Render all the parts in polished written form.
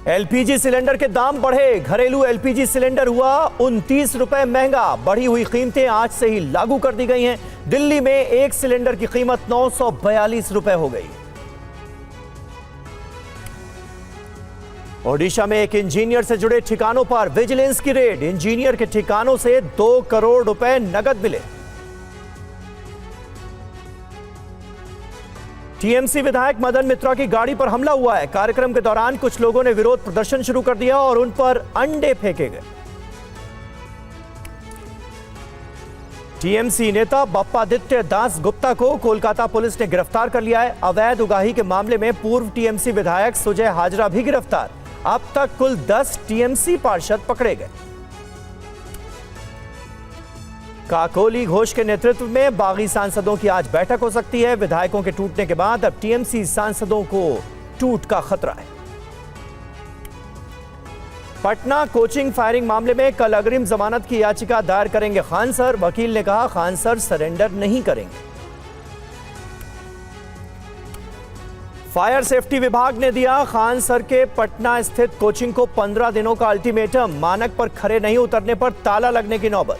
LPG cylinder के दाम बढ़े। घरेलू एलपीजी सिलेंडर हुआ 29 रुपए महंगा। बढ़ी हुई कीमतें आज से ही लागू कर दी गई हैं। दिल्ली में एक सिलेंडर की कीमत 942 रुपए हो गई। ओडिशा में एक इंजीनियर से जुड़े ठिकानों पर विजिलेंस की रेड। इंजीनियर के ठिकानों से 2 करोड़ रुपए नकद मिले। टीएमसी विधायक मदन मित्रा की गाड़ी पर हमला हुआ है। कार्यक्रम के दौरान कुछ लोगों ने विरोध प्रदर्शन शुरू कर दिया और उन पर अंडे फेंके गए। टीएमसी नेता बप्पादित्य दास गुप्ता को कोलकाता पुलिस ने गिरफ्तार कर लिया है। अवैध उगाही के मामले में पूर्व टीएमसी विधायक सुजय हाजरा भी गिरफ्तार। अब तक कुल 10 टीएमसी पार्षद पकड़े गए। काकोली घोष के नेतृत्व में बागी सांसदों की आज बैठक हो सकती है। विधायकों के टूटने के बाद अब टीएमसी सांसदों को टूट का खतरा है। पटना कोचिंग फायरिंग मामले में कल अग्रिम जमानत की याचिका दायर करेंगे खान सर। वकील ने कहा खान सर सरेंडर नहीं करेंगे। फायर सेफ्टी विभाग ने दिया खान सर के पटना स्थित कोचिंग को 15 दिनों का अल्टीमेटम। मानक पर खरे नहीं उतरने पर ताला लगने की नौबत।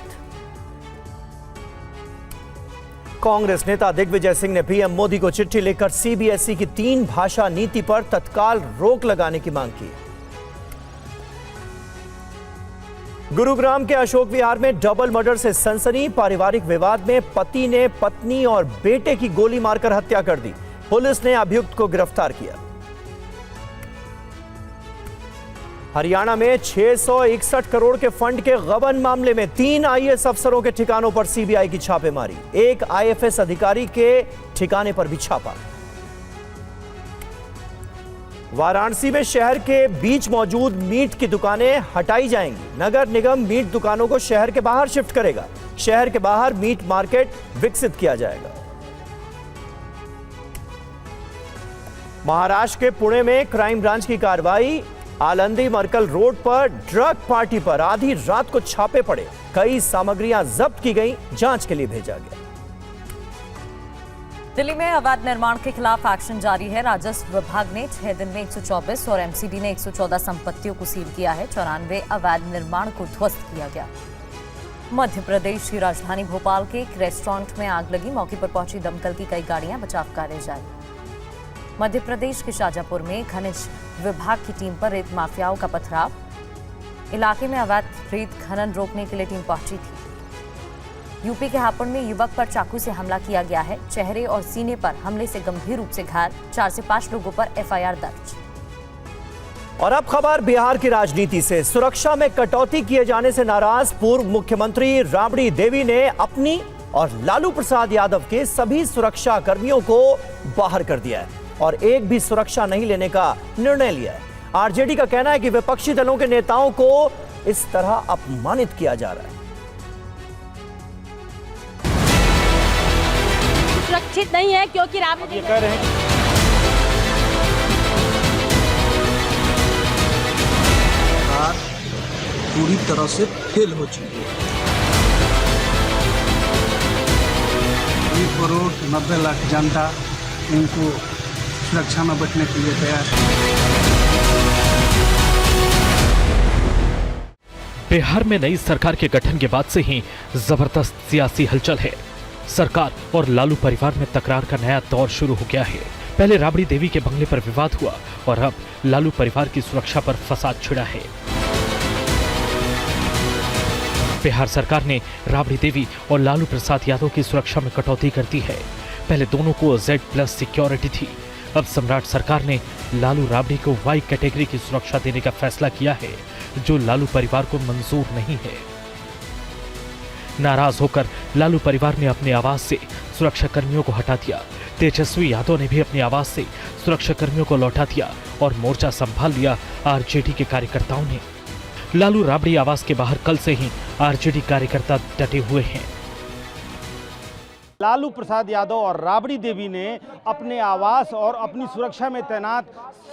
कांग्रेस नेता दिग्विजय सिंह ने पीएम मोदी को चिट्ठी लिखकर सीबीएसई की 3 भाषा नीति पर तत्काल रोक लगाने की मांग की। गुरुग्राम के अशोक विहार में डबल मर्डर से सनसनी। पारिवारिक विवाद में पति ने पत्नी और बेटे की गोली मारकर हत्या कर दी। पुलिस ने अभियुक्त को गिरफ्तार किया। हरियाणा में 661 करोड़ के फंड के गबन मामले में 3 आईएएस अफसरों के ठिकानों पर सीबीआई की छापेमारी। एक आईएफएस अधिकारी के ठिकाने पर भी छापा। वाराणसी में शहर के बीच मौजूद मीट की दुकानें हटाई जाएंगी। नगर निगम मीट दुकानों को शहर के बाहर शिफ्ट करेगा। शहर के बाहर मीट मार्केट विकसित किया जाएगा। महाराष्ट्र के पुणे में क्राइम ब्रांच की कार्रवाई। आलंदी मरकल रोड पर ड्रग पार्टी पर आधी रात को छापे पड़े। कई सामग्रियां जब्त की गई, जांच के लिए भेजा गया। दिल्ली में अवैध निर्माण के खिलाफ एक्शन जारी है। राजस्व विभाग ने 6 दिन में 124 और एमसीडी ने 114 संपत्तियों को सील किया है। 94 अवैध निर्माण को ध्वस्त किया गया। मध्य प्रदेश की राजधानी भोपाल के एक रेस्टोरेंट में आग लगी। मौके पर पहुंची दमकल की कई गाड़ियां, बचाव कार्य जारी। मध्य प्रदेश के शाजापुर में खनिज विभाग की टीम पर रेत माफियाओं का पथराव। इलाके में अवैध रेत खनन रोकने के लिए टीम पहुंची थी। यूपी के हापुड़ में युवक पर चाकू से हमला किया गया है। चेहरे और सीने पर हमले से गंभीर रूप से घायल। 4 से 5 लोगों पर एफआईआर दर्ज। और अब खबर बिहार की राजनीति से। सुरक्षा में कटौती किए जाने से नाराज पूर्व मुख्यमंत्री राबड़ी देवी ने अपनी और लालू प्रसाद यादव के सभी सुरक्षा कर्मियों को बाहर कर दिया है और एक भी सुरक्षा नहीं लेने का निर्णय लिया है। आरजेडी का कहना है कि विपक्षी दलों के नेताओं को इस तरह अपमानित किया जा रहा है। सुरक्षित नहीं है क्योंकि राबड़ी कह रहे हैं पूरी तरह से फेल हो चुकी है। 1 करोड़ 90 लाख जनता इनको सुरक्षा में बैठने के लिए तैयार। बिहार में नई सरकार के गठन के बाद से ही जबरदस्त सियासी हलचल है। सरकार और लालू परिवार में तकरार का नया दौर शुरू हो गया है। पहले राबड़ी देवी के बंगले पर विवाद हुआ और अब लालू परिवार की सुरक्षा पर फसाद छिड़ा है। बिहार सरकार ने राबड़ी देवी और लालू प्रसाद यादव की सुरक्षा में कटौती कर दी है। पहले दोनों को Z+ सिक्योरिटी थी। अब सम्राट सरकार ने लालू राबड़ी को Y कैटेगरी की सुरक्षा देने का फैसला किया है, जो लालू परिवार को मंजूर नहीं है। नाराज होकर लालू परिवार ने अपने आवास से सुरक्षा कर्मियों को हटा दिया। तेजस्वी यादव ने भी अपने आवास से सुरक्षा कर्मियों को लौटा दिया और मोर्चा संभाल लिया आरजेडी के कार्यकर्ताओं ने। लालू राबड़ी आवास के बाहर कल से ही आरजेडी कार्यकर्ता डटे हुए हैं। लालू प्रसाद यादव और राबड़ी देवी ने अपने आवास और अपनी सुरक्षा में तैनात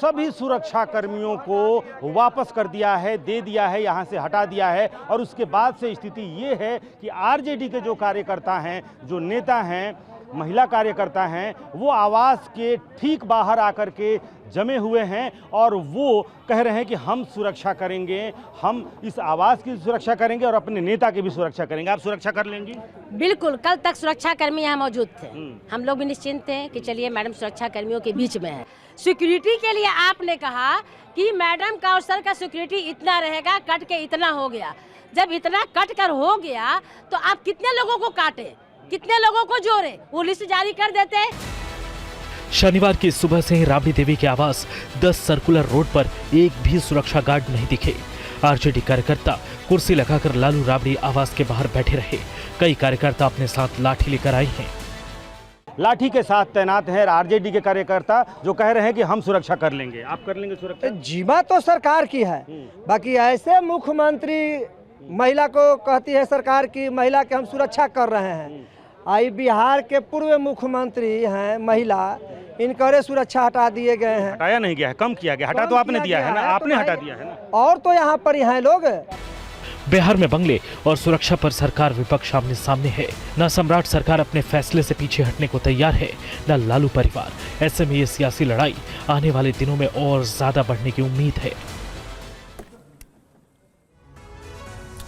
सभी सुरक्षा कर्मियों को वापस कर दिया है, दे दिया है, यहाँ से हटा दिया है। और उसके बाद से स्थिति ये है कि आरजेडी के जो कार्यकर्ता हैं, जो नेता हैं, महिला कार्यकर्ता हैं, वो आवास के ठीक बाहर आकर के जमे हुए हैं और वो कह रहे हैं कि हम सुरक्षा करेंगे, हम इस आवास की सुरक्षा करेंगे और अपने नेता की भी सुरक्षा करेंगे। आप सुरक्षा कर लेंगी? बिल्कुल, कल तक सुरक्षा कर्मी यहाँ मौजूद थे। हम लोग भी निश्चिंत थे कि चलिए मैडम सुरक्षा कर्मियों के बीच में है। सिक्योरिटी के लिए आपने कहा कि मैडम का और सर का सिक्योरिटी इतना रहेगा, कट के इतना हो गया। जब इतना कट कर हो गया तो आप कितने लोगों को काटे, कितने लोगों को जोड़े, वो लिस्ट जारी कर देते। शनिवार की सुबह से ही राबड़ी देवी के आवास 10 सर्कुलर रोड पर एक भी सुरक्षा गार्ड नहीं दिखे। आरजेडी कार्यकर्ता कुर्सी लगाकर लालू राबड़ी आवास के बाहर बैठे रहे। कई कार्यकर्ता अपने साथ लाठी लेकर आए हैं। लाठी के साथ तैनात हैं आरजेडी के कार्यकर्ता जो कह रहे हैं कि हम सुरक्षा कर लेंगे। आप कर लेंगे सुरक्षा? जिम्मा तो सरकार की है, बाकी ऐसे मुख्यमंत्री महिला को कहती है सरकार की महिला के हम सुरक्षा कर रहे हैं। आई बिहार के पूर्व मुख्यमंत्री हैं महिला, इनकरे सुरक्षा हटा दिए गए हैं। हटाया नहीं गया है, कम किया गया। हटा तो आपने दिया है ना, आपने हटा दिया है ना। और तो यहाँ पर हैं लोग। बिहार में बंगले और सुरक्षा पर सरकार विपक्ष आमने सामने है। न सम्राट सरकार अपने फैसले से पीछे हटने को तैयार है, न लालू परिवार। ऐसे में ये सियासी लड़ाई आने वाले दिनों में और ज्यादा बढ़ने की उम्मीद है।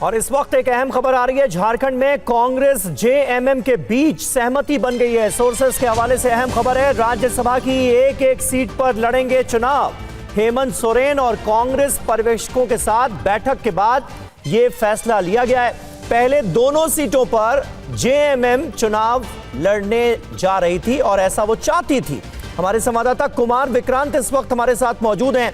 और इस वक्त एक अहम खबर आ रही है। झारखंड में कांग्रेस जेएमएम के बीच सहमति बन गई है। सोर्सेस के हवाले से अहम खबर है। राज्यसभा की एक सीट पर लड़ेंगे चुनाव। हेमंत सोरेन और कांग्रेस पर्यवेक्षकों के साथ बैठक के बाद यह फैसला लिया गया है। पहले दोनों सीटों पर जेएमएम चुनाव लड़ने जा रही थी और ऐसा वो चाहती थी। हमारे संवाददाता कुमार विक्रांत इस वक्त हमारे साथ मौजूद हैं।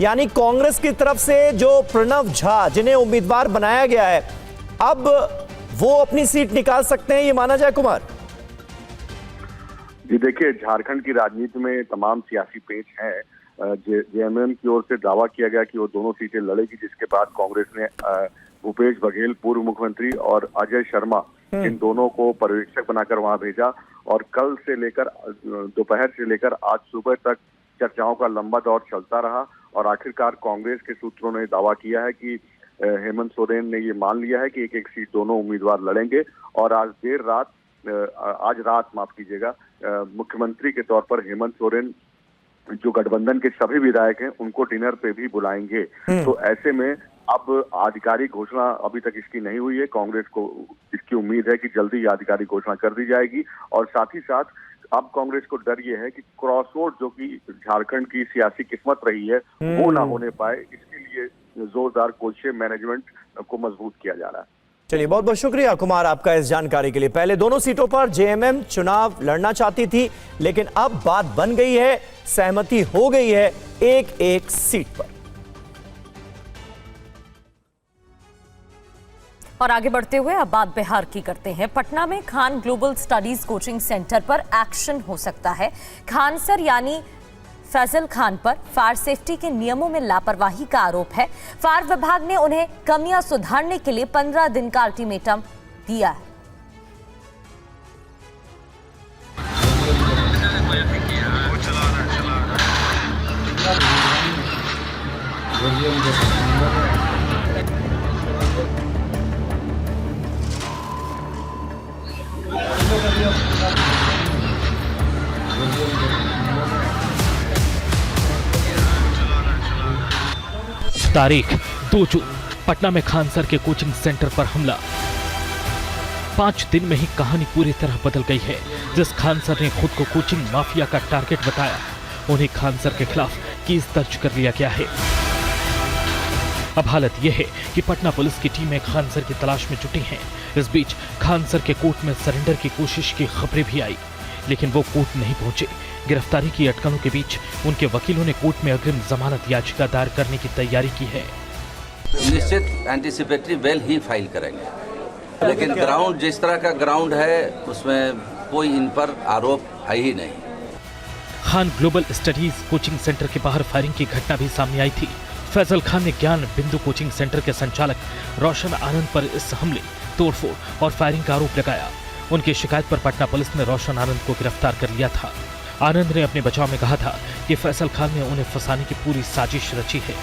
यानी कांग्रेस की तरफ से जो प्रणव झा जिन्हें उम्मीदवार बनाया गया है, अब वो अपनी सीट निकाल सकते हैं, ये माना जाए कुमार? जी देखिए, झारखंड की राजनीति में तमाम सियासी पेच हैं। जेएमएम की ओर से दावा किया गया कि वो दोनों सीटें लड़ेगी, जिसके बाद कांग्रेस ने भूपेश बघेल पूर्व मुख्यमंत्री और अजय शर्मा इन दोनों को पर्यवेक्षक बनाकर वहां भेजा। और कल से लेकर दोपहर से लेकर आज सुबह तक चर्चाओं का लंबा दौर चलता रहा और आखिरकार कांग्रेस के सूत्रों ने दावा किया है कि हेमंत सोरेन ने ये मान लिया है कि एक सीट दोनों उम्मीदवार लड़ेंगे। और आज रात मुख्यमंत्री के तौर पर हेमंत सोरेन जो गठबंधन के सभी विधायक हैं उनको डिनर पे भी बुलाएंगे। तो ऐसे में अब आधिकारिक घोषणा अभी तक इसकी नहीं हुई है। कांग्रेस को इसकी उम्मीद है कि जल्दी आधिकारिक घोषणा कर दी जाएगी। और साथ ही साथ अब कांग्रेस को डर ये है कि क्रॉसरोड जो कि झारखंड की सियासी किस्मत रही है वो ना होने पाए। इसके लिए जोरदार कोशिशें मैनेजमेंट को मजबूत किया जा रहा है। चलिए, बहुत बहुत शुक्रिया कुमार आपका इस जानकारी के लिए। पहले दोनों सीटों पर जेएमएम चुनाव लड़ना चाहती थी, लेकिन अब बात बन गई है, सहमति हो गई है एक सीट पर। और आगे बढ़ते हुए अब बात बिहार की करते हैं। पटना में Khan global studies coaching centre पर एक्शन हो सकता है। खान सर यानी फैजल खान पर फायर सेफ्टी के नियमों में लापरवाही का आरोप है। फायर विभाग ने उन्हें कमियां सुधारने के लिए 15 दिन का अल्टीमेटम दिया है। तारीख 2 जून, पटना में खान सर के कोचिंग सेंटर पर हमला। 5 दिन में ही कहानी पूरी तरह बदल गई है। जिस खान सर ने खुद को कोचिंग माफिया का टारगेट बताया, उन्हें खान सर के खिलाफ केस दर्ज कर लिया गया है। अब हालत यह है कि पटना पुलिस की टीमें खान सर की तलाश में जुटी हैं। इस बीच खान सर के कोर्ट में सरेंडर की कोशिश की खबरें भी आई, लेकिन वो कोर्ट नहीं पहुंचे। गिरफ्तारी की अटकलों के बीच उनके वकीलों ने कोर्ट में अग्रिम जमानत याचिका दायर करने की तैयारी की है। निश्चित एंटीसिपेटरी बेल ही फाइल करेंगे, लेकिन ग्राउंड जिस तरह का ग्राउंड है उसमें कोई इन पर आरोप है ही नहीं। Khan global studies coaching centre के बाहर फायरिंग की घटना भी सामने आई थी। फैजल खान ने ज्ञान बिंदु कोचिंग सेंटर के संचालक रोशन आनंद पर इस हमले, तोड़फोड़ और फायरिंग का आरोप लगाया। उनकी शिकायत पर पटना पुलिस ने रोशन आनंद को गिरफ्तार कर लिया था। आनंद ने अपने बचाव में कहा था कि फैजल खान ने उन्हें फंसाने की पूरी साजिश रची है।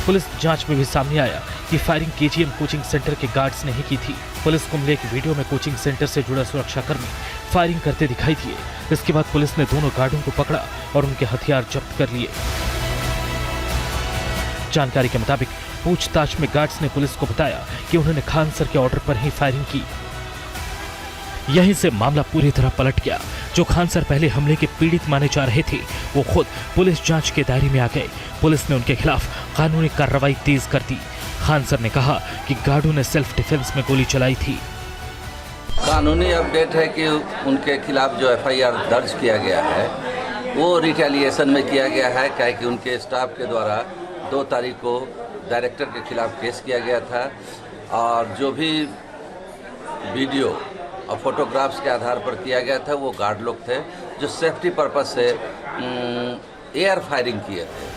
पुलिस जांच में भी सामने आया कि फायरिंग केजीएम कोचिंग सेंटर के गार्ड्स ने ही की थी। पुलिस को मिले एक वीडियो में कोचिंग सेंटर से जुड़ा सुरक्षाकर्मी फायरिंग करते दिखाई दिए। इसके बाद पुलिस ने दोनों गार्डों को पकड़ा और उनके हथियार जब्त कर लिए। जानकारी के मुताबिक पूछताछ में गार्ड्स ने पुलिस को बताया कि उन्होंने खान सर के ऑर्डर पर ही फायरिंग की। यहीं से मामला पूरी तरह पलट गया। जो खान सर पहले हमले के पीड़ित माने जा रहे थे, वो खुद पुलिस जांच के दायरे में आ गए। पुलिस ने उनके खिलाफ कानूनी कार्रवाई तेज कर दी। खान सर ने कहा कि गार्डों ने सेल्फ डिफेंस में गोली चलाई थी। कानूनी अपडेट है कि उनके खिलाफ जो एफआईआर दर्ज किया गया है वो रिटेलिएशन में किया गया है, क्या कि उनके स्टाफ के द्वारा 2 तारीख को डायरेक्टर के खिलाफ केस किया गया था और जो भी वीडियो और फोटोग्राफ्स के आधार पर किया गया था वो गार्ड लोग थे जो सेफ्टी पर्पस से एयर फायरिंग किए थे।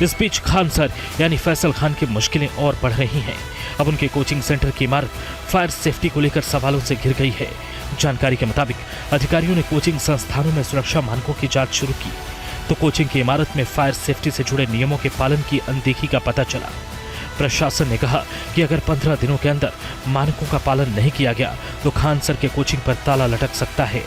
इस बीच खान सर यानी फैसल खान की मुश्किलें और बढ़ रही हैं। अब उनके कोचिंग सेंटर की इमारत फायर सेफ्टी को लेकर सवालों से घिर गई है। जानकारी के मुताबिक अधिकारियों ने कोचिंग संस्थानों में सुरक्षा मानकों की जांच शुरू की तो कोचिंग की इमारत में फायर सेफ्टी से जुड़े नियमों के पालन की अनदेखी का पता चला। प्रशासन ने कहा कि अगर 15 दिनों के अंदर मानकों का पालन नहीं किया गया तो खान सर के कोचिंग पर ताला लटक सकता है।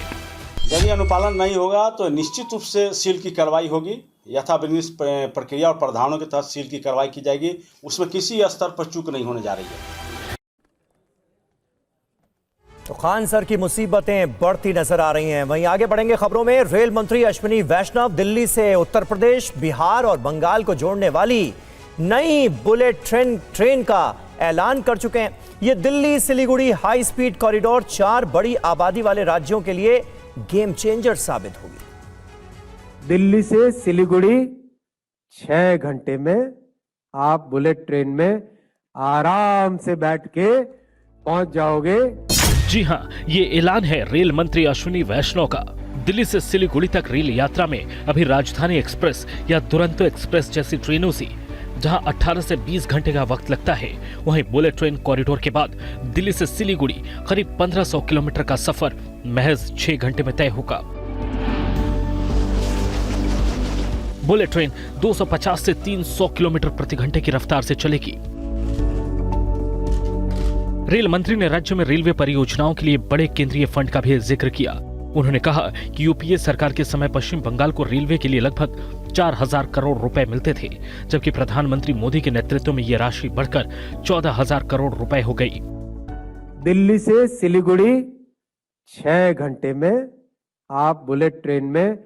यदि अनुपालन नहीं होगा तो निश्चित रूप से सील की कार्रवाई होगी। यथाविधिक प्रक्रिया और प्रावधानों के तहत सील की कार्रवाई की जाएगी। उसमें किसी स्तर पर चूक नहीं होने जा रही है। तो खान सर की मुसीबतें बढ़ती नजर आ रही हैं। वहीं आगे बढ़ेंगे खबरों में। रेल मंत्री अश्विनी वैष्णव दिल्ली से उत्तर प्रदेश, बिहार और बंगाल को जोड़ने वाली नई बुलेट ट्रेन का ऐलान कर चुके हैं। ये Delhi Siliguri high speed corridor 4 बड़ी आबादी वाले राज्यों के लिए गेम चेंजर साबित होगी। दिल्ली से सिलीगुड़ी 6 घंटे में आप बुलेट ट्रेन में आराम से बैठ के पहुंच जाओगे। जी हां, ये ऐलान है रेल मंत्री अश्विनी वैष्णव का। दिल्ली से सिलीगुड़ी तक रेल यात्रा में अभी राजधानी एक्सप्रेस या दुरंतो एक्सप्रेस जैसी ट्रेनों से जहां 18 से 20 घंटे का वक्त लगता है, वहीं बुलेट ट्रेन कॉरिडोर के बाद दिल्ली से सिलीगुड़ी करीब 1500 किलोमीटर का सफर महज 6 घंटे में तय होगा। बुलेट ट्रेन 250 से 300 किलोमीटर प्रति घंटे की रफ्तार से चलेगी। रेल मंत्री ने राज्य में रेलवे परियोजनाओं के लिए बड़े केंद्रीय फंड का भी जिक्र किया। उन्होंने कहा कि यूपीए सरकार के समय पश्चिम बंगाल को रेलवे के लिए लगभग 4000 करोड़ रुपए मिलते थे, जबकि प्रधानमंत्री मोदी के नेतृत्व में यह राशि बढ़कर 14000 करोड़ रुपए हो गई। दिल्ली से सिलीगुड़ी 6 घंटे में आप बुलेट ट्रेन में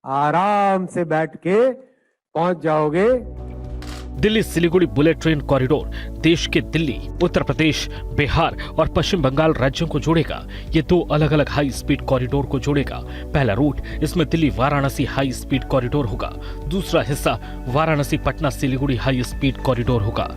आराम से बैठ के पहुंच जाओगे। Delhi Siliguri bullet train corridor देश के दिल्ली, उत्तर प्रदेश, बिहार और पश्चिम बंगाल राज्यों को जोड़ेगा। ये 2 अलग अलग हाई स्पीड कॉरिडोर को जोड़ेगा। पहला रूट इसमें Delhi Varanasi high speed corridor होगा। दूसरा हिस्सा Varanasi Patna Siliguri high speed corridor होगा।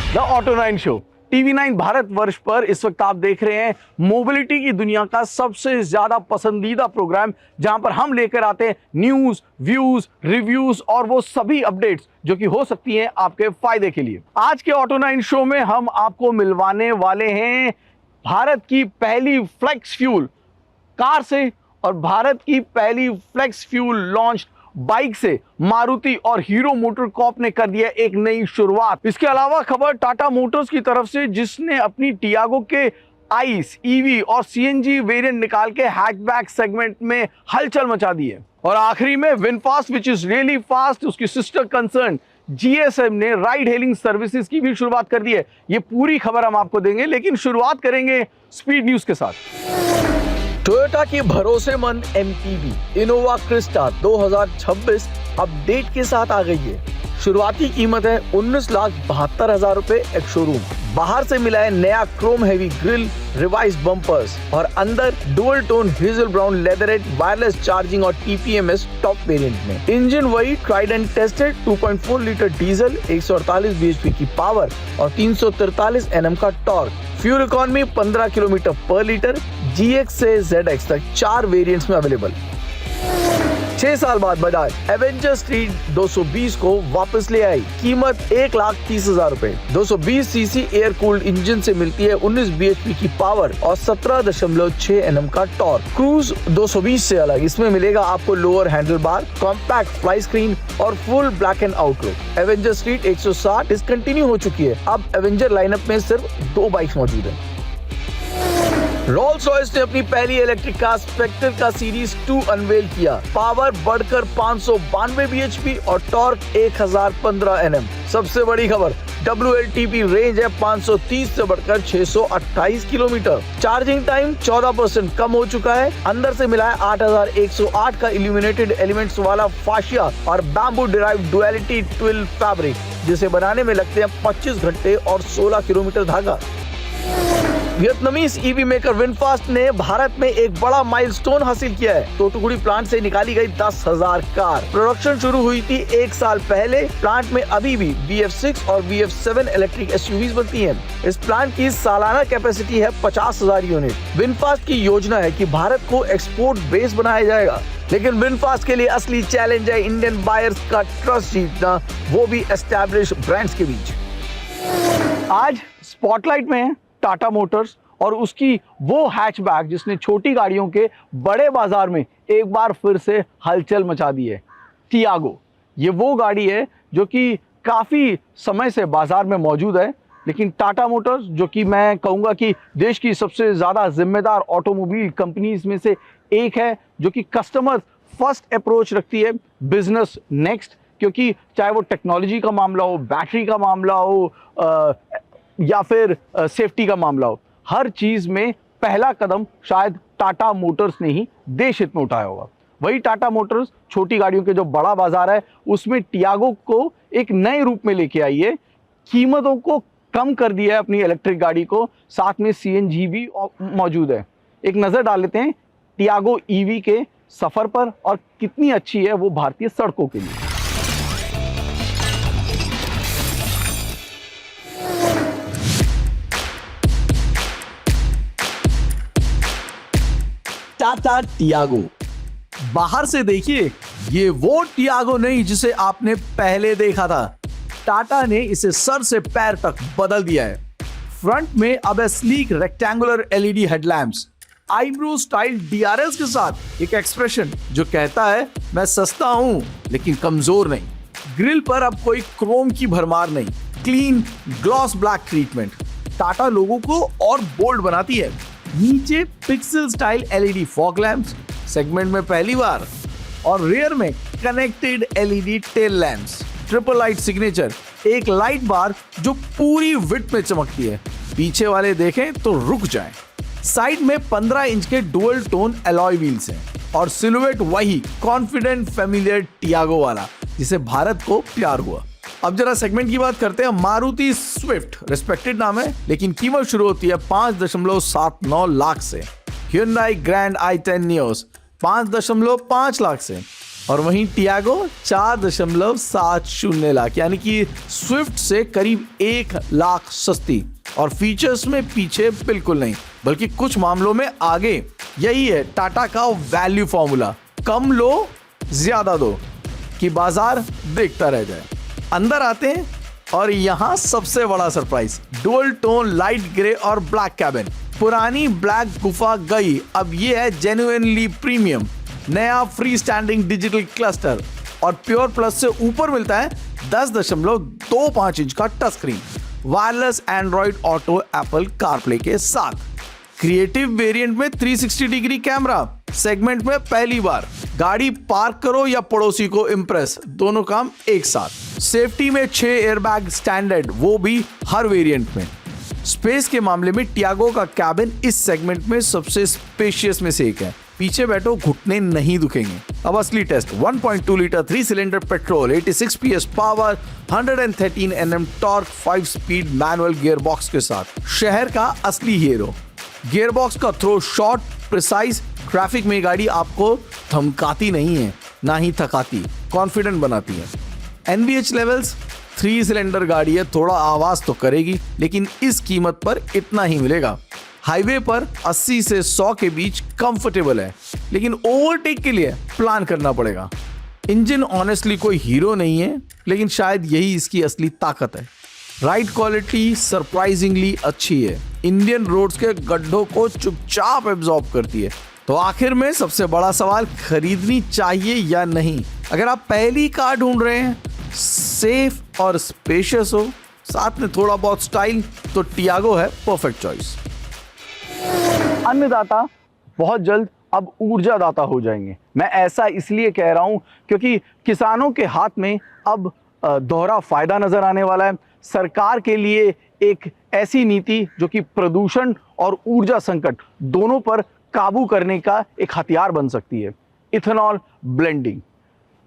The auto 9 show TV 9 Bharatvarsh पर इस वक्त आप देख रहे हैं मोबिलिटी की दुनिया का सबसे ज्यादा पसंदीदा प्रोग्राम, जहां पर हम लेकर आते हैं न्यूज, व्यूज, रिव्यूज और वो सभी अपडेट्स जो कि हो सकती हैं आपके फायदे के लिए। आज के ऑटो 9 शो में हम आपको मिलवाने वाले हैं भारत की पहली फ्लेक्स फ्यूल कार से और भारत की पहली फ्लेक्स फ्यूल लॉन्च बाइक से। मारुति और हीरो मोटर कॉर्प ने कर दिया एक नई शुरुआत। इसके अलावा खबर टाटा मोटर्स की तरफ से, जिसने अपनी टियागो के आइस, ईवी और सीएनजी वेरिएंट निकाल के हैचबैक सेगमेंट में हलचल मचा दी है। और आखिरी में VinFast which is really fast, उसकी सिस्टर कंसर्न जीएसएम ने राइड हेलिंग सर्विसेज की भी शुरुआत कर दी है। ये पूरी खबर हम आपको देंगे, लेकिन शुरुआत करेंगे स्पीड न्यूज के साथ। टोयोटा की भरोसेमंद एमपीवी इनोवा क्रिस्टा 2026 अपडेट के साथ आ गई है। शुरुआती कीमत है 19,72,000 रुपए एक शोरूम। बाहर से मिला है नया Chrome heavy grill, revise bumpers और अंदर dual tone hazel brown leatherette, wireless charging और टीपीएमएस टॉप वेरिएंट में। इंजन वही tried and tested 2.4 litre diesel, 148 BHP की पावर और 343 एनएम का टॉर्क। फ्यूल इकोनॉमी 15 किलोमीटर पर लीटर। GX से ZX तक 4 वेरिएंट्स में अवेलेबल। 6 साल बाद बजाज एवेंजर स्ट्रीट 220 को वापस ले आई। कीमत 1,30,000 रुपए। 220 सीसी एयर कूल्ड इंजन से मिलती है 19 bhp की पावर और 17.6 Nm का टॉर्क। क्रूज 220 से अलग, इसमें मिलेगा आपको lower handle bar, compact fly screen और full black and out look. Avenger street 160 discontinue हो चुकी है। अब एवेंजर लाइनअप में सिर्फ 2 बाइक्स मौजूद है। रोल्स रॉयस ने अपनी पहली इलेक्ट्रिक कार स्पेक्टर का सीरीज 2 अनवेल किया। पावर बढ़कर 592 bhp और टॉर्क 1015 Nm। सबसे बड़ी खबर, WLTP रेंज है 530 से बढ़कर 628 किलोमीटर। चार्जिंग टाइम 14% कम हो चुका है। अंदर से मिला है 8108 का इल्यूमिनेटेड एलिमेंट्स वाला फाशिया और bamboo derived duality twill fabric, जिसे बनाने में लगते हैं 25 घंटे और 16 किलोमीटर धागा। वियतनामीज ईवी मेकर विनफास्ट ने भारत में एक बड़ा माइलस्टोन हासिल किया है। तोतुकुड़ी प्लांट से निकाली गई 10,000 कार। प्रोडक्शन शुरू हुई थी 1 साल पहले। प्लांट में अभी भी BF6 और BF7 इलेक्ट्रिक SUVs बनती हैं। इस प्लांट की सालाना कैपेसिटी है 50,000 यूनिट। विनफास्ट की योजना है कि भारत को एक्सपोर्ट बेस बनाया जाएगा, लेकिन विनफास्ट के लिए असली चैलेंज है इंडियन बायर्स का ट्रस्ट जीतना, वो भी एस्टैब्लिश ब्रांड्स के बीच। आज स्पॉटलाइट में टाटा मोटर्स और उसकी वो हैचबैक जिसने छोटी गाड़ियों के बड़े बाजार में एक बार फिर से हलचल मचा दी है, टियागो। ये वो गाड़ी है जो कि काफ़ी समय से बाजार में मौजूद है, लेकिन टाटा मोटर्स, जो कि मैं कहूँगा कि देश की सबसे ज़्यादा जिम्मेदार ऑटोमोबाइल कंपनीज में से एक है, जो कि कस्टमर फर्स्ट अप्रोच रखती है, बिजनेस नेक्स्ट। क्योंकि चाहे वो टेक्नोलॉजी का मामला हो, बैटरी का मामला हो या फिर सेफ्टी का मामला हो, हर चीज़ में पहला कदम शायद टाटा मोटर्स ने ही देश हित में उठाया होगा। वही टाटा मोटर्स छोटी गाड़ियों के जो बड़ा बाजार है उसमें टियागो को एक नए रूप में लेके आई है। कीमतों को कम कर दिया है अपनी इलेक्ट्रिक गाड़ी को, साथ में CNG भी मौजूद है। एक नज़र डाल लेते हैं टियागो EV के सफ़र पर और कितनी अच्छी है वो भारतीय सड़कों के लिए। टाटा टियागो। बाहर से देखिए, ये वो टियागो नहीं जिसे आपने पहले देखा था। टाटा ने इसे सर से पैर तक बदल दिया है। फ्रंट में अब है sleek rectangular LED headlamps, eyebrow style DRLs के साथ एक एक्सप्रेशन जो कहता है मैं सस्ता हूं लेकिन कमजोर नहीं। ग्रिल पर अब कोई क्रोम की भरमार नहीं, clean gloss black treatment Tata logo को और बोल्ड बनाती है। नीचे pixel style LED fog lamps, segment में पहली बार, और रियर में connected LED tail lamps, triple light signature, एक लाइट बार जो पूरी विड्थ में चमकती है। पीछे वाले देखें तो रुक जाएं। साइड में 15 इंच के डुअल टोन अलॉय व्हील्स हैं और सिलुएट वही कॉन्फिडेंट फैमिलियर टियागो वाला जिसे भारत को प्यार हुआ। अब जरा सेगमेंट की बात करते हैं। मारुति स्विफ्ट रिस्पेक्टेड नाम है, लेकिन कीमत शुरू होती है 5.79 लाख से। Hyundai Grand i10 Neos 5.5 lakh से, और वहीं टियागो 4.70 लाख, यानी कि स्विफ्ट से करीब 1 लाख सस्ती। और फीचर्स में पीछे बिल्कुल नहीं, बल्कि कुछ मामलों में आगे। यही है टाटा का वैल्यू फॉर्मूला, कम लो ज्यादा दो कि बाजार देखता रह जाए। अंदर आते हैं और यहाँ सबसे बड़ा surprise, dual tone light grey और ब्लैक कैबिन। पुरानी ब्लैक गुफा गई, अब ये है जेन्युइनली प्रीमियम। नया फ्री स्टैंडिंग डिजिटल क्लस्टर और प्योर प्लस से ऊपर मिलता है 10.25 इंच का touch screen, wireless Android auto Apple CarPlay के साथ। क्रिएटिव वेरिएंट में 360 डिग्री कैमरा, सेगमेंट में पहली बार। गाड़ी पार्क करो या पड़ोसी को इम्प्रेस, दोनों काम एक साथ। सेफ्टी में 6 एयरबैग स्टैंडर्ड, वो भी हर वेरिएंट में। स्पेस के मामले में टियागो का कैबिन इस सेगमेंट में सबसे स्पेशियस में से एक है। पीछे बैठो घुटने नहीं दुखेंगे। अब असली test, 1.2 litre 3 cylinder petrol, 86 PS power, 113 Nm torque, 5 speed manual gear box के साथ। शहर का असली हीरो। गियर बॉक्स का थ्रो शॉर्ट, प्रिसाइज। ट्रैफिक में गाड़ी आपको धमकाती नहीं है, ना ही थकाती, कॉन्फिडेंट बनाती है। NVH लेवल्स, 3 सिलेंडर गाड़ी है, थोड़ा आवाज तो करेगी, लेकिन इस कीमत पर इतना ही मिलेगा। हाईवे पर 80 से 100 के बीच कंफर्टेबल है, लेकिन ओवरटेक के लिए प्लान करना पड़ेगा। इंजन ऑनेस्टली कोई हीरो नहीं है, लेकिन शायद यही इसकी असली ताकत है। राइड क्वालिटी सरप्राइजिंगली अच्छी है, इंडियन रोड्स के गड्ढों को चुपचाप एब्जॉर्ब करती है। तो आखिर में सबसे बड़ा सवाल, खरीदनी चाहिए या नहीं? अगर आप पहली कार ढूंढ रहे हैं, सेफ और स्पेशियस हो, साथ में थोड़ा बहुत स्टाइल, तो टियागो है परफेक्ट चॉइस। अन्नदाता बहुत जल्द अब ऊर्जादाता हो जाएंगे। मैं ऐसा इसलिए कह रहा हूं क्योंकि किसानों के हाथ में अब दोहरा फायदा नजर आने वाला है। सरकार के लिए एक ऐसी नीति जो कि प्रदूषण और ऊर्जा संकट दोनों पर काबू करने का एक हथियार बन सकती है। इथेनॉल ब्लेंडिंग,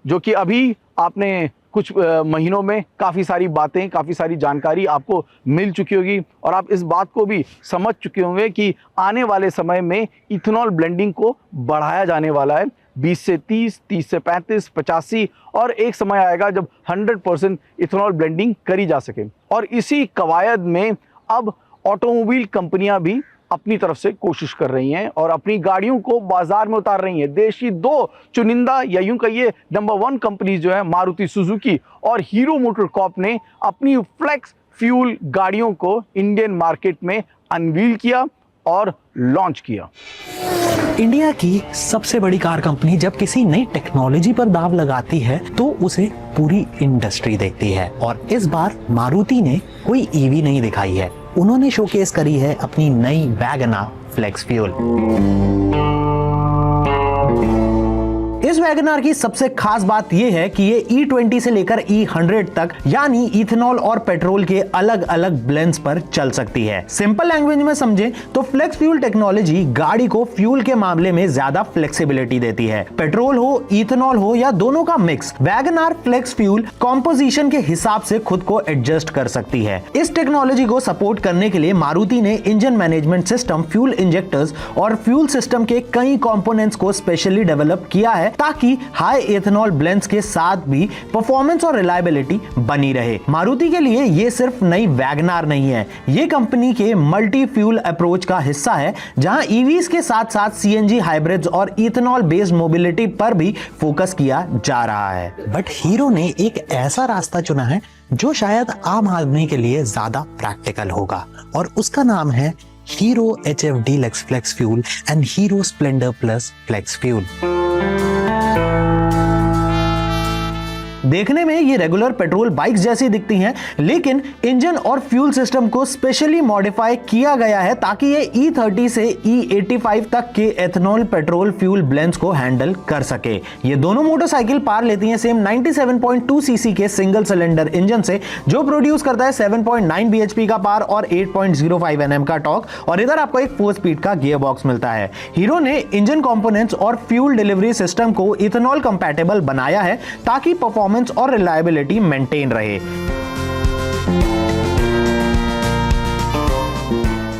जो कि अभी आपने कुछ महीनों में काफ़ी सारी बातें, काफ़ी सारी जानकारी आपको मिल चुकी होगी और आप इस बात को भी समझ चुके होंगे कि आने वाले समय में इथेनॉल ब्लेंडिंग को बढ़ाया जाने वाला है। 20 से 30, 30 से 35, 85 और एक समय आएगा जब 100% इथेनॉल ब्लेंडिंग करी जा सके। और इसी कवायद में अब ऑटोमोबाइल कंपनियां भी अपनी तरफ से कोशिश कर रही हैं और अपनी गाड़ियों को बाजार में उतार रही हैं। देश की 2 चुनिंदा या यूं कहिए नंबर 1 कंपनीज जो है मारुति सुजुकी और हीरो मोटर कॉर्प ने अपनी फ्लेक्स फ्यूल गाड़ियों को इंडियन मार्केट में अनवील किया और लॉन्च किया। इंडिया की सबसे बड़ी कार कंपनी जब किसी नई टेक्नोलॉजी पर दांव लगाती है तो उसे पूरी इंडस्ट्री देखती है और इस बार मारुति ने कोई ईवी नहीं दिखाई है, उन्होंने शोकेस करी है अपनी नई वैगनआर फ्लेक्स फ्यूल। इस वैगनआर की सबसे खास बात यह है कि ये E20 से लेकर E100 तक यानी इथेनॉल और पेट्रोल के अलग अलग ब्लेंड्स पर चल सकती है। सिंपल लैंग्वेज में समझें तो फ्लेक्स फ्यूल टेक्नोलॉजी गाड़ी को फ्यूल के मामले में ज्यादा फ्लेक्सिबिलिटी देती है। पेट्रोल हो, इथेनॉल हो या दोनों का mix, Wagon R flex fuel composition के हिसाब से खुद को एडजस्ट कर सकती है। इस टेक्नोलॉजी को सपोर्ट करने के लिए मारुति ने engine management system, fuel injectors और फ्यूल सिस्टम के कई कंपोनेंट्स को स्पेशली डेवलप किया है ताकि हाई इथेनॉल ब्लेंड्स के साथ भी परफॉर्मेंस और रिलायबिलिटी बनी रहे। मारुति के लिए ये सिर्फ नई वैगनआर नहीं है, ये कंपनी के मल्टी फ्यूल अप्रोच का हिस्सा है जहां ईवीज के साथ साथ सीएनजी हाइब्रिड्स और इथेनॉल बेस्ड मोबिलिटी पर भी फोकस किया जा रहा है। बट हीरो ने एक ऐसा रास्ता चुना है जो शायद आम आदमी के लिए ज्यादा प्रैक्टिकल होगा और उसका नाम है Hero HF Deluxe Flex Fuel and Hero Splendor plus flex fuel. देखने में ये रेगुलर पेट्रोल बाइक्स जैसी दिखती हैं, लेकिन इंजन और फ्यूल सिस्टम को स्पेशली मॉडिफाई किया गया है ताकि ये E30 से E85 तक के एथेनॉल पेट्रोल फ्यूल ब्लेंड्स को हैंडल कर सके। ये दोनों मोटरसाइकिल पार लेती हैं सेम 97.2 सीसी के सिंगल सिलेंडर इंजन से जो प्रोड्यूस करता है 7.9 bhp का पार और 8.05 Nm का टॉर्क, और इधर आपको एक 4 स्पीड का गियर बॉक्स मिलता है। हीरो ने इंजन कंपोनेंट्स और फ्यूल डिलीवरी सिस्टम को इथेनॉल कंपैटिबल बनाया है ताकि परफॉर्मेंस और रिलायबिलिटी मेंटेन रहे।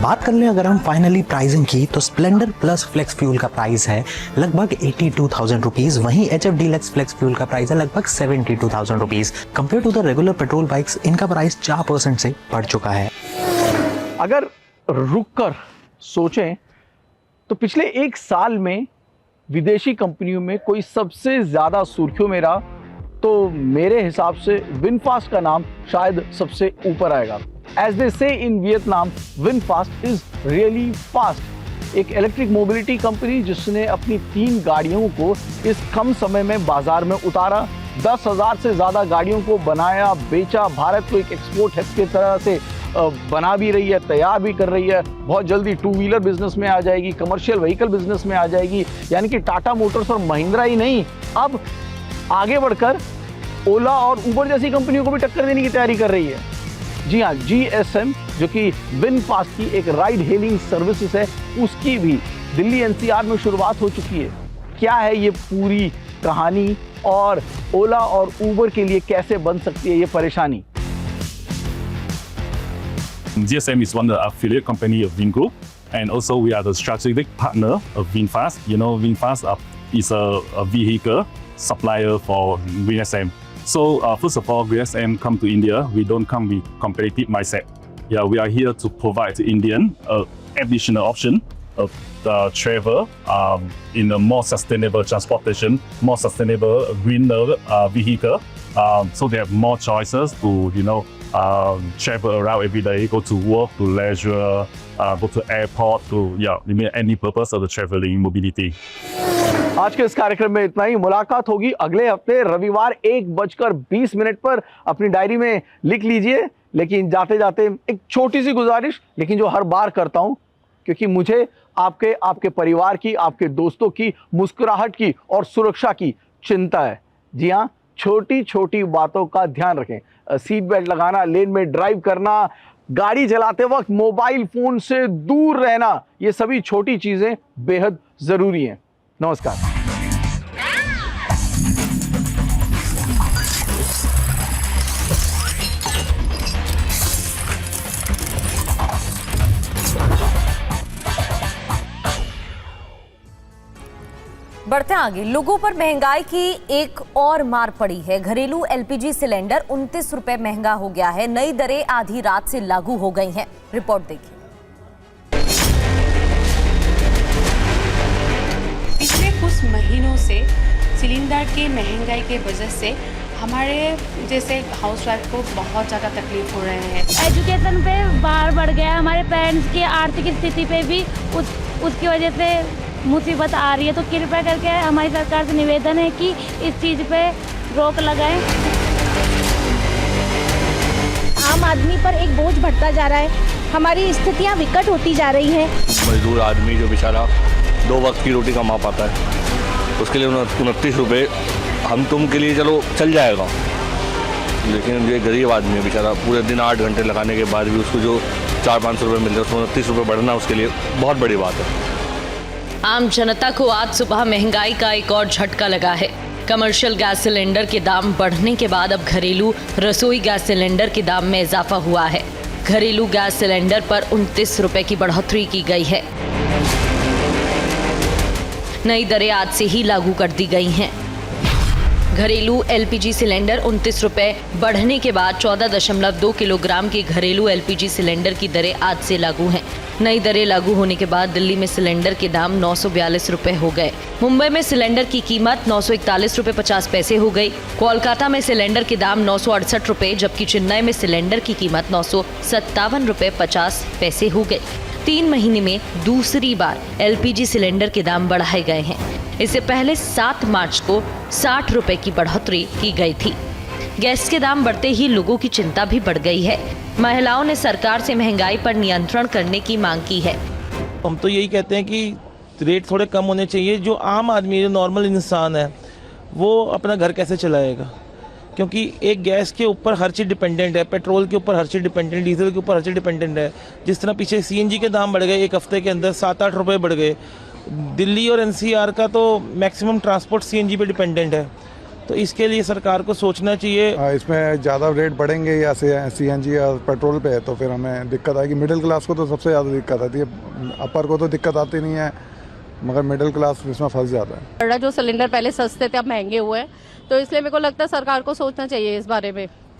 बात कर लें अगर हम फाइनली प्राइसिंग की तो स्प्लेंडर प्लस फ्लेक्स फ्यूल का प्राइस है लगभग 82,000 रुपीज, वहीं HF Deluxe फ्लेक्स फ्यूल का प्राइस है लगभग 72,000 rupees. Compare to the regular petrol bikes इनका प्राइस 4% से बढ़ चुका है। अगर रुककर सोचें तो पिछले 1 साल में विदेशी कंपनियों में कोई सबसे ज्यादा सुर्खियों में रहा तो मेरे हिसाब से विनफास्ट का नाम शायद सबसे ऊपर आएगा। As they say in Vietnam, VinFast is really fast। एक इलेक्ट्रिक मोबिलिटी कंपनी जिसने अपनी 3 गाड़ियों को इस कम समय में बाजार में उतारा, 10,000 से ज़्यादा गाड़ियों को बनाया, बेचा, भारत को एक एक्सपोर्ट हब की तरह से बना भी रही है, तैयार भी कर रही है। बहुत जल्दी 2 व्हीलर बिजनेस में आ जाएगी, कमर्शियल व्हीकल बिजनेस में आ जाएगी। यानी कि टाटा मोटर्स और महिंद्रा ही नहीं, अब आगे बढ़कर ओला और उबर जैसी कंपनियों को भी टक्कर देने की तैयारी कर रही है। जी हाँ, GSM जो कि विनफास्ट की एक राइड हेलिंग सर्विसेज है, उसकी भी दिल्ली NCR में शुरुआत हो चुकी है। क्या है ये पूरी कहानी और ओला और उबर के लिए कैसे बन सकती है ये परेशानी? GSM is one of the affiliate company of Vingroup, and also we are the strategic partner of VinFast. You know, VinFast is a vehicle supplier for VSM. So first of all, VSM come to India. We don't come with competitive mindset. Yeah, we are here to provide to Indian additional option of the travel in a more sustainable transportation, more sustainable greener vehicle. So they have more choices to travel around every day, go to work, to leisure, go to airport, to any purpose of the traveling mobility. आज के इस कार्यक्रम में इतना ही। मुलाकात होगी अगले हफ्ते रविवार 1:20 पर। अपनी डायरी में लिख लीजिए। लेकिन जाते जाते एक छोटी सी गुजारिश, लेकिन जो हर बार करता हूं, क्योंकि मुझे आपके परिवार की, आपके दोस्तों की मुस्कुराहट की और सुरक्षा की चिंता है। जी हाँ, छोटी छोटी बातों का ध्यान रखें। सीट बेल्ट लगाना, लेन में ड्राइव करना, गाड़ी चलाते वक्त मोबाइल फोन से दूर रहना, ये सभी छोटी चीजें बेहद जरूरी हैं। नमस्कार। बढ़ते आगे, लोगों पर महंगाई की एक और मार पड़ी है। घरेलू एलपीजी सिलेंडर 29 रुपए महंगा हो गया है। नई दरें आधी रात से लागू हो गई हैं। रिपोर्ट देखिए। पिछले कुछ महीनों से सिलेंडर के महंगाई के वजह से हमारे जैसे हाउसवाइफ को बहुत ज़्यादा तकलीफ हो रहे हैं। एजुकेशन पे भार बढ़ गया, हमारे पेरेंट्स की आर्थिक स्थिति पे भी उसकी वजह से मुसीबत आ रही है। तो कृपया करके हमारी सरकार से निवेदन है कि इस चीज़ पे रोक लगाएं। आम आदमी पर एक बोझ बढ़ता जा रहा है, हमारी स्थितियां विकट होती जा रही हैं। मजदूर आदमी जो बेचारा 2 वक्त की रोटी कमा पाता है, उसके लिए 29 रुपये हम तुम के लिए चलो चल जाएगा, लेकिन जो गरीब आदमी है बेचारा पूरे दिन 8 घंटे लगाने के बाद भी उसको जो 400-500 रुपये मिल रहे हैं, उसमें 29 रुपये बढ़ना उसके लिए बहुत बड़ी बात है। आम जनता को आज सुबह महंगाई का एक और झटका लगा है। कमर्शियल गैस सिलेंडर के दाम बढ़ने के बाद अब घरेलू रसोई गैस सिलेंडर के दाम में इजाफा हुआ है। घरेलू गैस सिलेंडर पर 29 रुपए की बढ़ोतरी की गई है। नई दरें आज से ही लागू कर दी गई हैं। घरेलू एलपीजी सिलेंडर 29 रुपए बढ़ने के बाद 14.2 किलोग्राम के घरेलू एलपीजी सिलेंडर की दरें आज से लागू हैं। नई दरें लागू होने के बाद दिल्ली में सिलेंडर के दाम 942 रुपए हो गए। मुंबई में सिलेंडर की कीमत 941 रुपए 50 पैसे हो गई। कोलकाता में सिलेंडर के दाम 968 रुपए, जबकि चेन्नई में सिलेंडर की कीमत 957 रुपए 50 पैसे हो गई। 3 महीने में दूसरी बार एलपीजी सिलेंडर के दाम बढ़ाए गए हैं। इससे पहले 7 मार्च को 60 रुपए की बढ़ोतरी की गई थी। गैस के दाम बढ़ते ही लोगों की चिंता भी बढ़ गई है। महिलाओं ने सरकार से महंगाई पर नियंत्रण करने की मांग की है। हम तो यही कहते हैं कि रेट थोड़े कम होने चाहिए। जो आम आदमी, जो नॉर्मल इंसान है, वो अपना घर कैसे चलाएगा, क्योंकि एक गैस के ऊपर हर चीज़ डिपेंडेंट है, पेट्रोल के ऊपर हर चीज़ डिपेंडेंट, डीजल के ऊपर हर चीज़ डिपेंडेंट है। जिस तरह पीछे सीएनजी के दाम बढ़ गए, एक हफ्ते के अंदर 7-8 रुपये बढ़ गए। दिल्ली और एनसीआर का तो मैक्सिमम ट्रांसपोर्ट सीएनजी पे डिपेंडेंट है, तो इसके लिए सरकार को सोचना चाहिए। इसमें ज़्यादा रेट बढ़ेंगे या सीएनजी या पेट्रोल पे, तो फिर हमें दिक्कत आएगी। मिडिल क्लास को तो सबसे ज़्यादा दिक्कत आती है, अपर को तो दिक्कत आती नहीं है, मगर मिडिल क्लास इसमें फंस जाता है। जो सिलेंडर पहले सस्ते थे अब महंगे हुए हैं, तो इसलिए मेरे को लगता है सरकार को सोचना चाहिए इस बारे में।